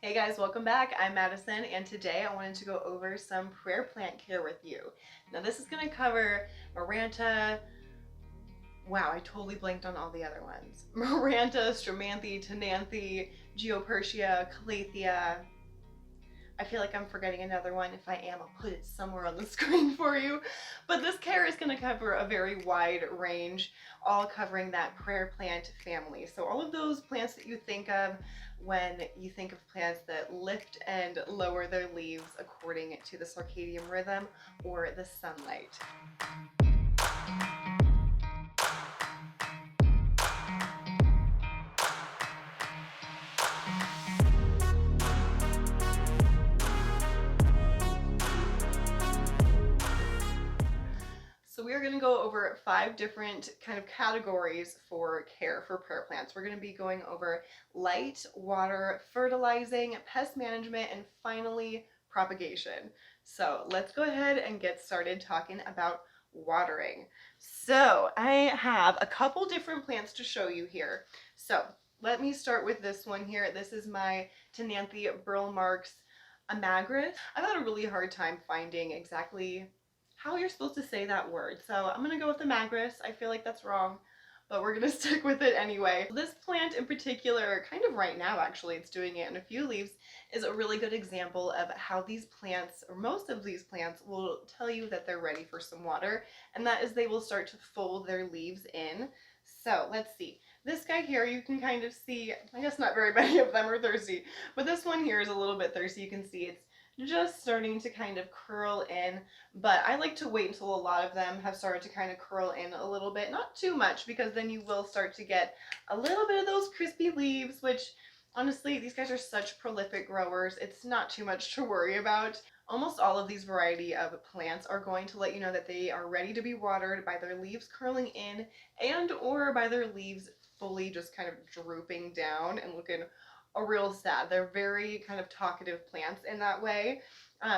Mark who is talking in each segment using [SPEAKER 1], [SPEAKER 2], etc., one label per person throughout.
[SPEAKER 1] Hey guys, welcome back. I'm Madison, and today I wanted to go over some prayer plant care with you. Now this is going to cover Maranta. Wow, I totally blanked on all the other ones. Maranta, Stramanthe, Tenanthe, Geopertia, Calathea. I feel like I'm forgetting another one. If I am, I'll put it somewhere on the screen for you. But this care is going to cover a very wide range, all covering that prayer plant family. So all of those plants that you think of when you think of plants that lift and lower their leaves according to the circadian rhythm or the sunlight. So we are going to go over 5 different kind of categories for care for prayer plants. We're going to be going over light, water, fertilizing, pest management, and finally propagation. So let's go ahead and get started talking about watering. So I have a couple different plants to show you here. So let me start with this one here. This is my Tenanthe Burl Marks Amagris. I've had a really hard time finding exactly how you're supposed to say that word. So I'm gonna go with the Magris. I feel like that's wrong, but we're gonna stick with it anyway. This plant in particular, kind of right now actually, it's doing it in a few leaves, is a really good example of how these plants, or most of these plants, will tell you that they're ready for some water, and that is they will start to fold their leaves in. So let's see. This guy here, you can kind of see, I guess not very many of them are thirsty, but this one here is a little bit thirsty. You can see it's just starting to kind of curl in, but I like to wait until a lot of them have started to kind of curl in a little bit, not too much, because then you will start to get a little bit of those crispy leaves, which honestly, these guys are such prolific growers. It's not too much to worry about. Almost all of these variety of plants are going to let you know that they are ready to be watered by their leaves curling in and or by their leaves fully just kind of drooping down and looking a real sad. They're very kind of talkative plants in that way.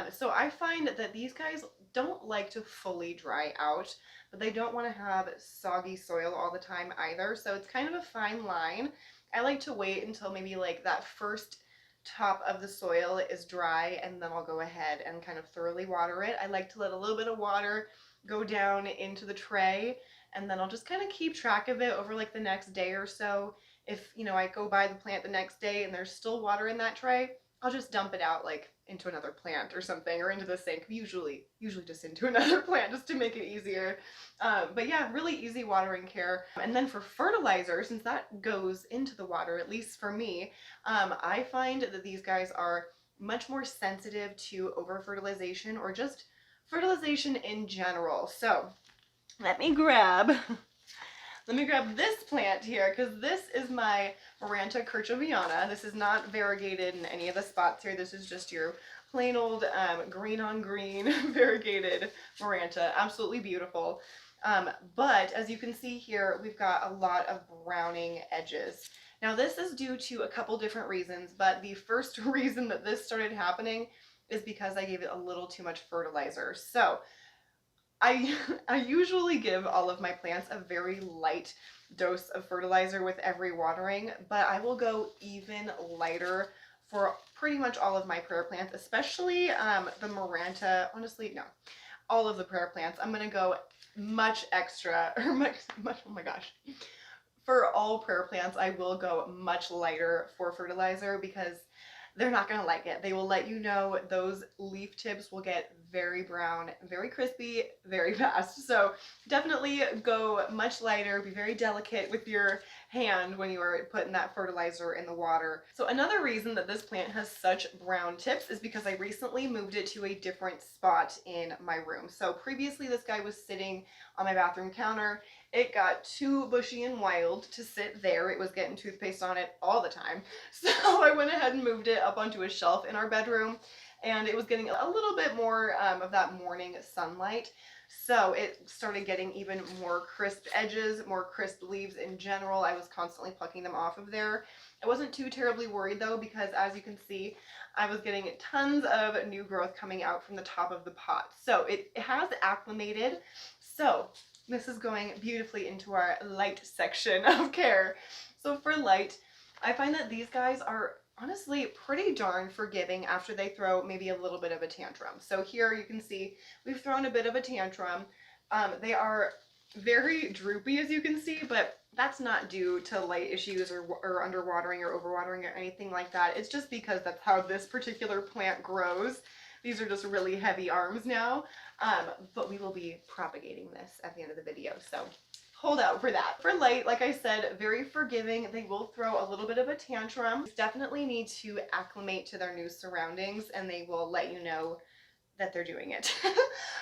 [SPEAKER 1] So I find that these guys don't like to fully dry out, but they don't want to have soggy soil all the time either. So it's kind of a fine line. I like to wait until maybe like that first top of the soil is dry, and then I'll go ahead and kind of thoroughly water it. I like to let a little bit of water go down into the tray, and then I'll just kind of keep track of it over like the next day or so. If, I go by the plant the next day and there's still water in that tray, I'll just dump it out like into another plant or something, or into the sink, usually just into another plant just to make it easier. But yeah, really easy watering care. And then for fertilizer, since that goes into the water, at least for me, I find that these guys are much more sensitive to over fertilization or just fertilization in general. So let me grab this plant here, because this is my Maranta kirchoviana. This is not variegated in any of the spots here. This is just your plain old green on green variegated Maranta. Absolutely beautiful. But as you can see here, we've got a lot of browning edges. Now this is due to a couple different reasons, but the first reason that this started happening is because I gave it a little too much fertilizer. So I usually give all of my plants a very light dose of fertilizer with every watering, but I will go even lighter for pretty much all of my prayer plants, especially the Maranta. Honestly, no, all of the prayer plants. I'm gonna go much extra, or much, oh my gosh. For all prayer plants, I will go much lighter for fertilizer because they're not going to like it. They will let you know those leaf tips will get very brown, very crispy, very fast. So definitely go much lighter, be very delicate with your hand when you are putting that fertilizer in the water. So another reason that this plant has such brown tips is because I recently moved it to a different spot in my room. So previously this guy was sitting on my bathroom counter. It got too bushy and wild to sit there. It was getting toothpaste on it all the time. So I went ahead and moved it up onto a shelf in our bedroom, and it was getting a little bit more of that morning sunlight. So it started getting even more crisp edges, more crisp leaves in general. I was constantly plucking them off of there. I wasn't too terribly worried though, because as you can see, I was getting tons of new growth coming out from the top of the pot. So it has acclimated. So this is going beautifully into our light section of care. So for light, I find that these guys are honestly pretty darn forgiving after they throw maybe a little bit of a tantrum. So here you can see we've thrown a bit of a tantrum. They are very droopy, as you can see, but that's not due to light issues or underwatering or overwatering or anything like that. It's just because that's how this particular plant grows. These are just really heavy arms now, but we will be propagating this at the end of the video, so hold out for that. For light, like I said, very forgiving. They will throw a little bit of a tantrum. Definitely need to acclimate to their new surroundings, and they will let you know that they're doing it.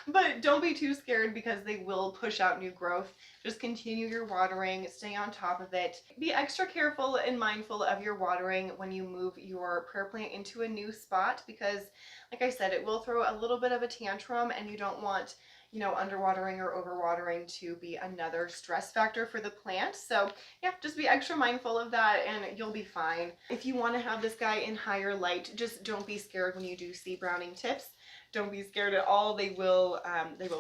[SPEAKER 1] But don't be too scared because they will push out new growth. Just continue your watering, stay on top of it. Be extra careful and mindful of your watering when you move your prayer plant into a new spot because, like I said, it will throw a little bit of a tantrum and you don't want, you know, underwatering or overwatering to be another stress factor for the plant. So yeah, just be extra mindful of that and you'll be fine. If you want to have this guy in higher light, just don't be scared when you do see browning tips. Don't be scared at all. They will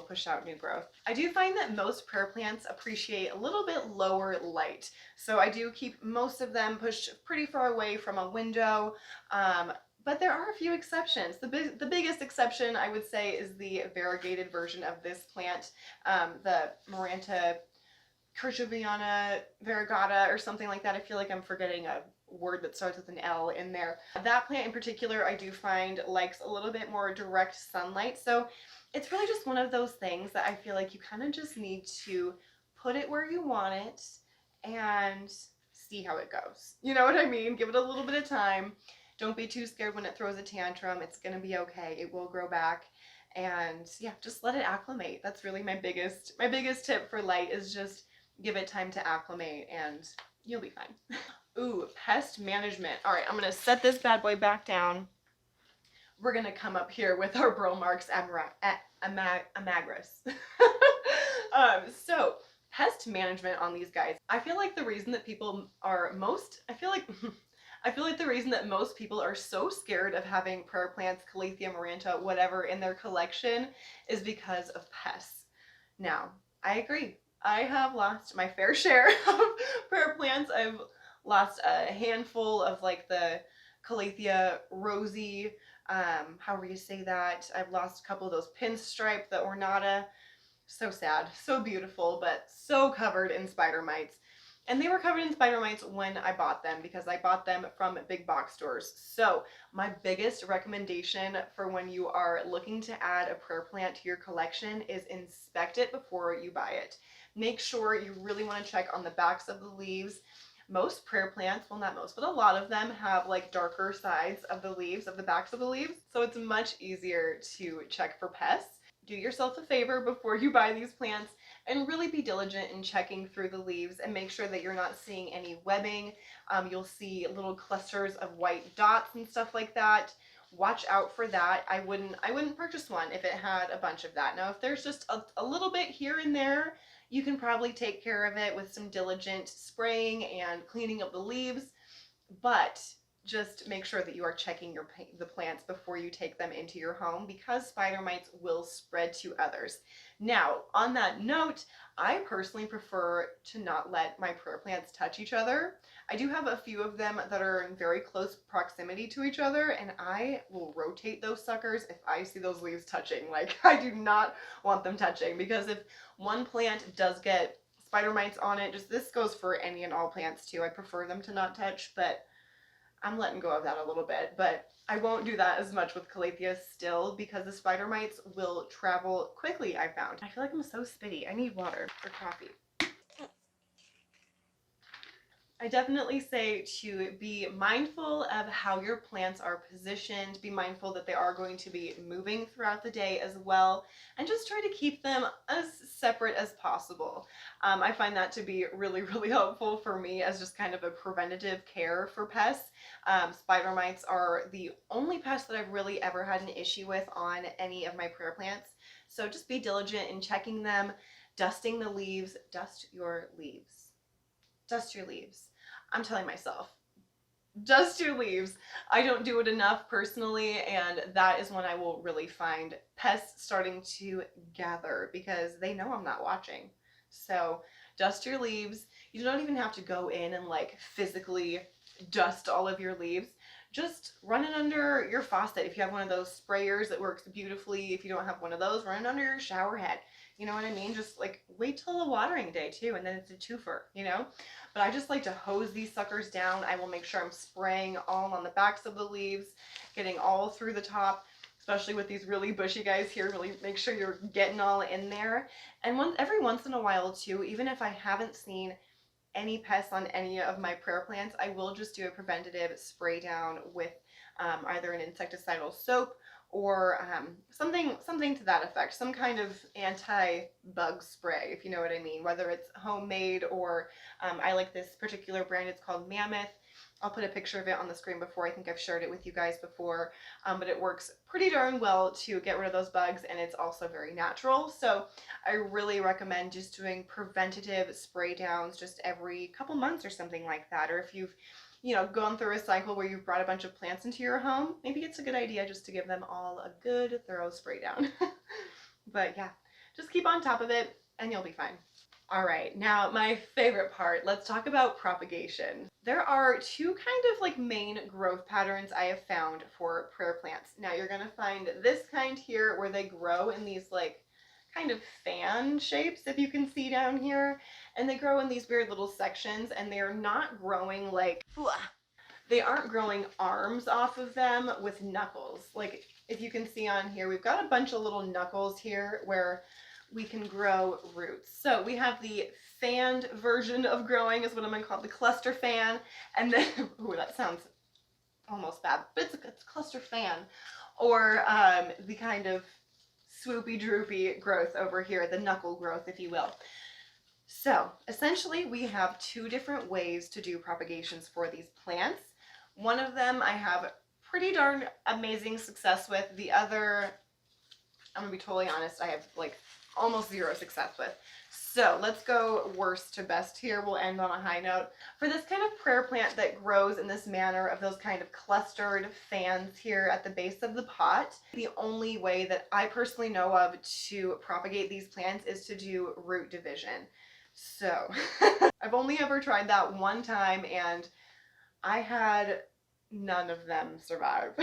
[SPEAKER 1] push out new growth. I do find that most prayer plants appreciate a little bit lower light. So I do keep most of them pushed pretty far away from a window. But there are a few exceptions. The biggest exception I would say is the variegated version of this plant, the Maranta Kirchoviana variegata or something like that. I feel like I'm forgetting a word that starts with an L in there. That plant in particular I do find likes a little bit more direct sunlight. So it's really just one of those things that I feel like you kind of just need to put it where you want it and see how it goes. You know what I mean? Give it a little bit of time. Don't be too scared when it throws a tantrum. It's going to be okay. It will grow back. And yeah, just let it acclimate. That's really my biggest tip for light is just give it time to acclimate and you'll be fine. Ooh, pest management. All right, I'm going to set this bad boy back down. We're going to come up here with our Bromarx amagris. So pest management on these guys. I feel like the reason that people are I feel like the reason that most people are so scared of having prayer plants, Calathea, Maranta, whatever in their collection is because of pests. Now, I agree. I have lost my fair share of prayer plants. I've lost a handful of like the Calathea rosy, however you say that. I've lost a couple of those pinstripe, the ornata. So sad, so beautiful, but so covered in spider mites. And they were covered in spider mites when I bought them because I bought them from big box stores. So my biggest recommendation for when you are looking to add a prayer plant to your collection is inspect it before you buy it. Make sure you really want to check on the backs of the leaves. Most prayer plants, well not most, but a lot of them have like darker sides of the leaves, of the backs of the leaves. So it's much easier to check for pests. Do yourself a favor before you buy these plants and really be diligent in checking through the leaves and make sure that you're not seeing any webbing. You'll see little clusters of white dots and stuff like that. Watch out for that. I wouldn't purchase one if it had a bunch of that. Now, if there's just a little bit here and there, you can probably take care of it with some diligent spraying and cleaning of the leaves, but just make sure that you are checking the plants before you take them into your home because spider mites will spread to others. Now, on that note, I personally prefer to not let my prayer plants touch each other. I do have a few of them that are in very close proximity to each other, and I will rotate those suckers if I see those leaves touching. Like, I do not want them touching because if one plant does get spider mites on it, just this goes for any and all plants too. I prefer them to not touch, but I'm letting go of that a little bit, but I won't do that as much with Calathea still because the spider mites will travel quickly, I found. I feel like I'm so spitty. I need water or coffee. I definitely say to be mindful of how your plants are positioned, be mindful that they are going to be moving throughout the day as well, and just try to keep them as separate as possible. I find that to be really, really helpful for me as just kind of a preventative care for pests. Spider mites are the only pest that I've really ever had an issue with on any of my prayer plants. So just be diligent in checking them, dusting the leaves, dust your leaves. Dust your leaves. I'm telling myself, dust your leaves. I don't do it enough personally, and that is when I will really find pests starting to gather because they know I'm not watching. So dust your leaves. You don't even have to go in and like physically dust all of your leaves. just run it under your faucet. If you have one of those sprayers that works beautifully, if you don't have one of those, run it under your shower head. You know what I mean? Just like wait till the watering day too, and then it's a twofer, you know? But I just like to hose these suckers down. I will make sure I'm spraying all on the backs of the leaves, getting all through the top, especially with these really bushy guys here. Really make sure you're getting all in there. And every once in a while too, even if I haven't seen any pests on any of my prayer plants, I will just do a preventative spray down with either an insecticidal soap or something to that effect, some kind of anti-bug spray, if you know what I mean, whether it's homemade or I like this particular brand. It's called Mammoth. I'll put a picture of it on the screen before. I think I've shared it with you guys before, but it works pretty darn well to get rid of those bugs, and it's also very natural. So I really recommend just doing preventative spray downs just every couple months or something like that. Or if you've, you know, gone through a cycle where you've brought a bunch of plants into your home, maybe it's a good idea just to give them all a good thorough spray down. But yeah, just keep on top of it and you'll be fine. All right, now my favorite part, let's talk about propagation. There are two kind of like main growth patterns I have found for prayer plants. Now you're gonna find this kind here where they grow in these like kind of fan shapes, if you can see down here, and they grow in these weird little sections, and they're not growing like, they aren't growing arms off of them with knuckles. Like if you can see on here, we've got a bunch of little knuckles here where we can grow roots. So we have the fanned version of growing, is what I'm gonna call it, the cluster fan. And then, ooh, that sounds almost bad, but it's cluster fan. Or the kind of swoopy droopy growth over here, the knuckle growth, if you will. So essentially we have two different ways to do propagations for these plants. One of them I have pretty darn amazing success with. The other, I'm gonna be totally honest, I have like almost zero success with. So let's go worst to best here. We'll end on a high note. For this kind of prayer plant that grows in this manner of those kind of clustered fans here at the base of the pot, the only way that I personally know of to propagate these plants is to do root division. So I've only ever tried that one time and I had none of them survive.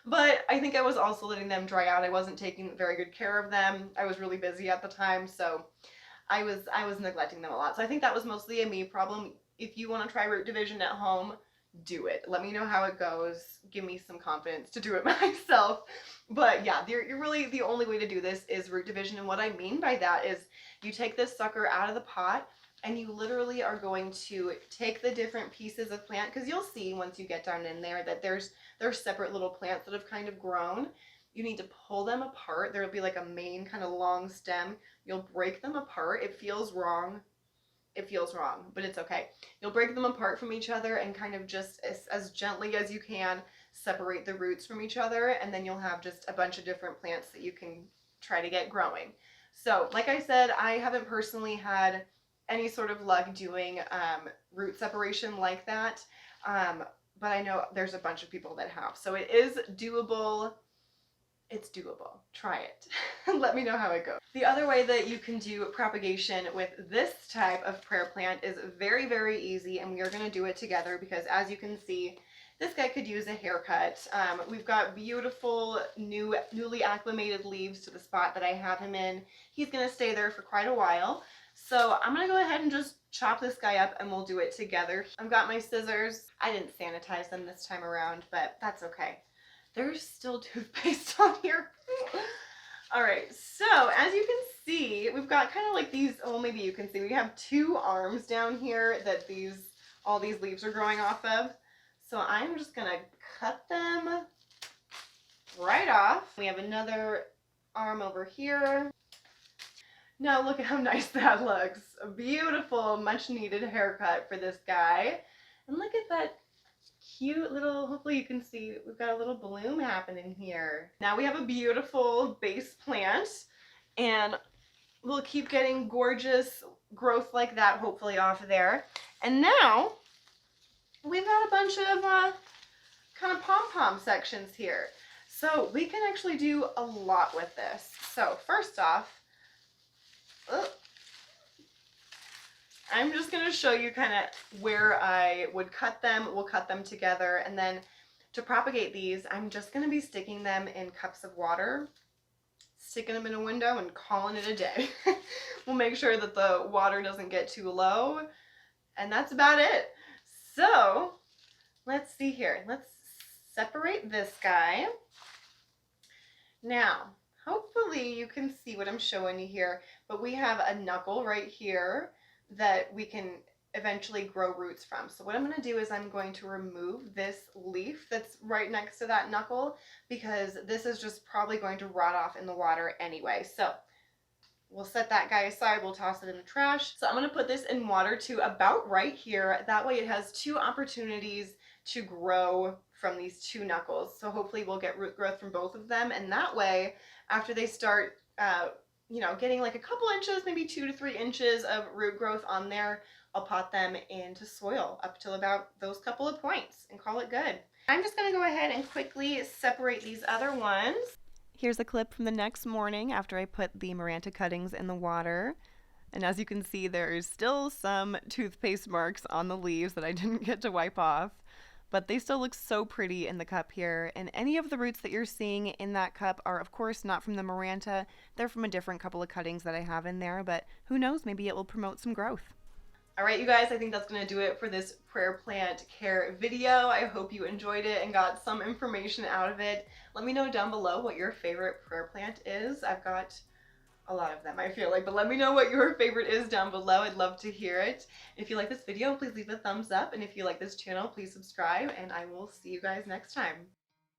[SPEAKER 1] But I think I was also letting them dry out. I wasn't taking very good care of them. I was really busy at the time, so I was neglecting them a lot. So I think that was mostly a me problem. If you want to try root division at home, do it. Let me know how it goes. Give me some confidence to do it myself. But yeah, you're really, the only way to do this is root division. And what I mean by that is you take this sucker out of the pot and you literally are going to take the different pieces of plant, because you'll see once you get down in there that there's separate little plants that have kind of grown. You need to pull them apart. There'll be like a main kind of long stem. You'll break them apart. It feels wrong. It feels wrong, but it's okay. You'll break them apart from each other and kind of just as gently as you can separate the roots from each other, and then you'll have just a bunch of different plants that you can try to get growing. So like I said, I haven't personally had any sort of luck doing root separation like that, but I know there's a bunch of people that have. So it is doable. It's doable. Try it. Let me know how it goes. The other way that you can do propagation with this type of prayer plant is very, very easy, and we are going to do it together because, as you can see, this guy could use a haircut. We've got beautiful, newly acclimated leaves to the spot that I have him in. He's going to stay there for quite a while. So I'm going to go ahead and just chop this guy up and we'll do it together. I've got my scissors. I didn't sanitize them this time around, but that's okay. There's still toothpaste on here. All right, so as you can see, we've got kind of like these, well, maybe you can see, we have two arms down here that all these leaves are growing off of. So I'm just going to cut them right off. We have another arm over here. Now look at how nice that looks. A beautiful, much needed haircut for this guy. And look at that cute little, hopefully you can see, we've got a little bloom happening here. Now we have a beautiful base plant, and we'll keep getting gorgeous growth like that hopefully off of there. And now we've got a bunch of kind of pom-pom sections here. So we can actually do a lot with this. So first off, I'm just going to show you kind of where I would cut them. We'll cut them together, and then to propagate these, I'm just going to be sticking them in cups of water, sticking them in a window and calling it a day. We'll make sure that the water doesn't get too low, and that's about it. So let's see here. Let's separate this guy. Now, hopefully you can see what I'm showing you here, but we have a knuckle right here that we can eventually grow roots from. So what I'm going to do is I'm going to remove this leaf that's right next to that knuckle, because this is just probably going to rot off in the water anyway. So we'll set that guy aside. We'll toss it in the trash. So I'm going to put this in water to about right here. That way it has two opportunities to grow from these two knuckles. So hopefully we'll get root growth from both of them. And that way, after they start, getting like a couple inches, maybe 2 to 3 inches of root growth on there, I'll pot them into soil up till about those couple of points and call it good. I'm just going to go ahead and quickly separate these other ones. Here's a clip from the next morning after I put the Maranta cuttings in the water. And as you can see, there's still some toothpaste marks on the leaves that I didn't get to wipe off. But they still look so pretty in the cup here. And any of the roots that you're seeing in that cup are, of course, not from the Maranta. They're from a different couple of cuttings that I have in there. But who knows, maybe it will promote some growth. All right, you guys, I think that's going to do it for this prayer plant care video. I hope you enjoyed it and got some information out of it. Let me know down below what your favorite prayer plant is. I've got a lot of them, I feel like, but let me know what your favorite is down below. I'd love to hear it. If you like this video, please leave a thumbs up, and if you like this channel, please subscribe, and I will see you guys next time.